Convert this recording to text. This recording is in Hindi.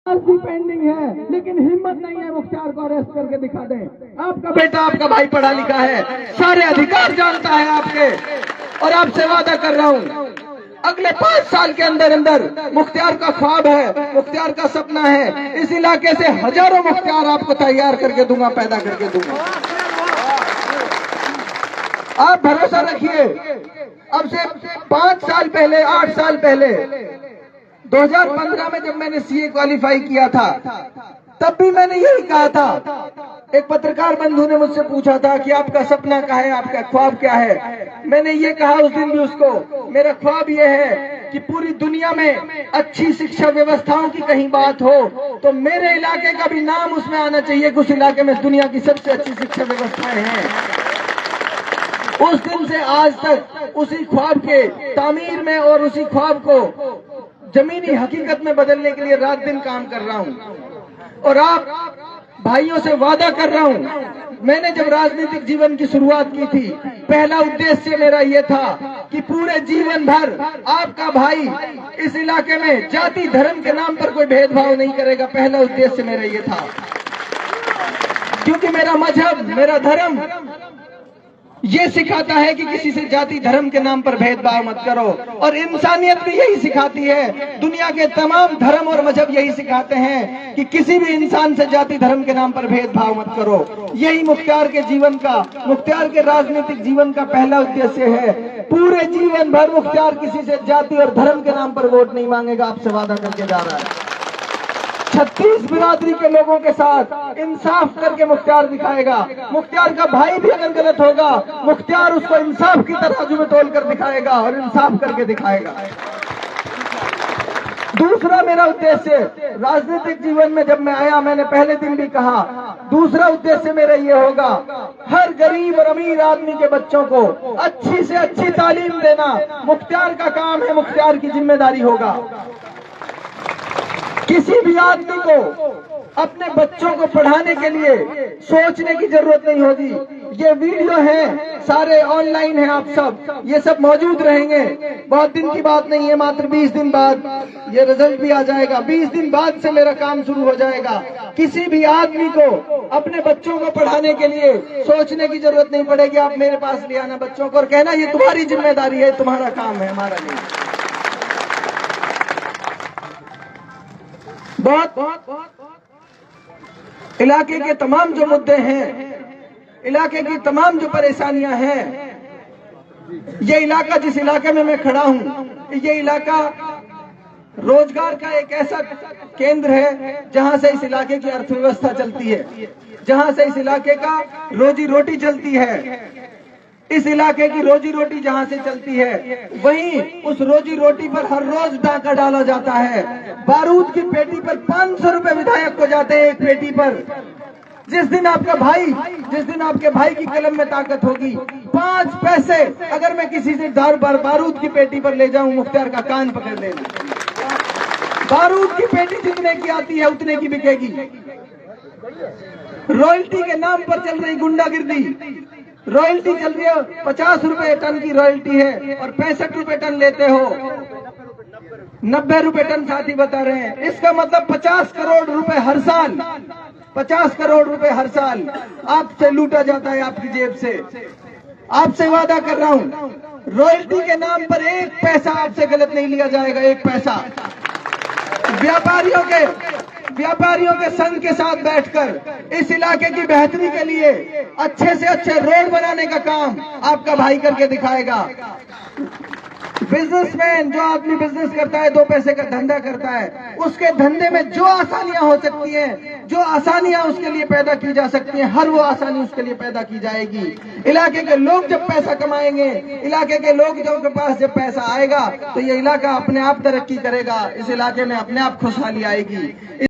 भी पेंडिंग है, लेकिन हिम्मत नहीं है मुख्तार को अरेस्ट करके दिखा दें। आपका बेटा, आपका भाई पढ़ा लिखा है, सारे अधिकार जानता है आपके, और आपसे वादा कर रहा हूं अगले 5 साल के अंदर अंदर मुख्तार का ख्वाब है, मुख्तार का सपना है, इस इलाके से हजारों मुख्तार आपको तैयार करके दूंगा, पैदा करके दूंगा। आप भरोसा रखिए। अब से 5 साल पहले, 8 साल पहले 2015 में जब मैंने सीए क्वालिफाई किया था, तब भी मैंने यही कहा था। एक पत्रकार बंधु ने मुझसे पूछा था कि आपका सपना क्या है, आपका ख्वाब क्या है। मैंने ये कहा उस दिन भी उसको, मेरा ख्वाब ये है कि पूरी दुनिया में अच्छी शिक्षा व्यवस्थाओं की कहीं बात हो तो मेरे इलाके का भी नाम उसमें आना चाहिए कि उस इलाके में दुनिया की सबसे अच्छी शिक्षा व्यवस्थाएं हैं। उस दिन से आज तक उसी ख्वाब के तामीर में और उसी ख्वाब को जमीनी हकीकत में बदलने के लिए रात दिन काम कर रहा हूं। और आप भाइयों से वादा कर रहा हूं, मैंने जब राजनीतिक जीवन की शुरुआत की थी, पहला उद्देश्य मेरा ये था कि पूरे जीवन भर आपका भाई इस इलाके में जाति धर्म के नाम पर कोई भेदभाव नहीं करेगा। पहला उद्देश्य मेरा ये था, क्योंकि मेरा मजहब, मेरा धर्म ये सिखाता है कि किसी से जाति धर्म के नाम पर भेदभाव मत करो, और इंसानियत भी यही सिखाती है। दुनिया के तमाम धर्म और मजहब यही सिखाते हैं कि किसी भी इंसान से जाति धर्म के नाम पर भेदभाव मत करो। यही मुख्तार के जीवन का, मुख्तार के राजनीतिक जीवन का पहला उद्देश्य है। पूरे जीवन भर मुख्तार किसी से जाति और धर्म के नाम पर वोट नहीं मांगेगा, आपसे वादा करके जा रहा है। 36 बिरादरी के लोगों के साथ इंसाफ करके मुख्तार दिखाएगा। मुख्तार का भाई भी अगर गलत होगा, मुख्तार उसको इंसाफ की तराजू में तोल कर दिखाएगा और इंसाफ करके दिखाएगा। दूसरा मेरा उद्देश्य राजनीतिक जीवन में, जब मैं आया मैंने पहले दिन भी कहा, दूसरा उद्देश्य मेरा ये होगा, हर गरीब और अमीर आदमी के बच्चों को अच्छी से अच्छी तालीम देना मुख्तार का काम है, मुख्तार की जिम्मेदारी होगा। किसी भी आदमी को अपने बच्चों को पढ़ाने के लिए सोचने की जरूरत नहीं होगी। ये वीडियो है, सारे ऑनलाइन है, आप सब ये सब मौजूद रहेंगे। बहुत दिन की बात नहीं है, मात्र 20 दिन बाद ये रिजल्ट भी आ जाएगा। 20 दिन बाद से मेरा काम शुरू हो जाएगा। किसी भी आदमी को अपने बच्चों को पढ़ाने के लिए सोचने की जरूरत नहीं पड़ेगी। आप मेरे पास ले आना बच्चों को और कहना ये तुम्हारी जिम्मेदारी है, तुम्हारा काम है, हमारा नहीं। बहुत इलाके के तमाम जो मुद्दे हैं, इलाके की तमाम जो परेशानियां हैं, ये इलाका, जिस इलाके में मैं खड़ा हूं, ये इलाका रोजगार का एक ऐसा केंद्र है जहां से इस इलाके की अर्थव्यवस्था चलती है, जहां से इस इलाके का रोजी रोटी चलती है। इस इलाके की रोजी रोटी जहां से चलती है, वहीं उस रोजी रोटी पर हर रोज डाका डाला जाता है। बारूद की पेटी पर 500 रुपए विधायक को जाते हैं, एक पेटी पर। जिस दिन आपके भाई की कलम में ताकत होगी, 5 पैसे अगर मैं किसी से बारूद की पेटी पर ले जाऊं, मुख्तार का कान पकड़ लेना। बारूद की पेटी जितने की आती है उतने की बिकेगी। रॉयल्टी के नाम पर चल रही गुंडागिर्दी, रॉयल्टी चल रही है, 50 रुपए टन की रॉयल्टी है और 65 रुपए टन लेते हो, 90 रुपए टन साथी बता रहे हैं। इसका मतलब 50 करोड़ रुपए हर साल, 50 करोड़ रुपए हर साल आपसे लूटा जाता है, आपकी जेब से। आपसे वादा कर रहा हूं, रॉयल्टी के नाम पर 1 पैसा आपसे गलत नहीं लिया जाएगा, 1 पैसा। व्यापारियों के संघ के साथ बैठकर इस इलाके की बेहतरी के लिए अच्छे से अच्छे रोड बनाने का काम आपका भाई करके दिखाएगा। बिजनेसमैन, जो आदमी बिजनेस करता है, 2 पैसे का धंधा करता है, उसके धंधे में जो आसानियां हो सकती हैं, जो आसानियां उसके लिए पैदा की जा सकती हैं, हर वो आसानी उसके लिए पैदा की जाएगी। इलाके के लोग जब पैसा कमाएंगे, इलाके के लोग के पास जब पैसा आएगा, तो ये इलाका अपने आप तरक्की करेगा, इस इलाके में अपने आप खुशहाली आएगी।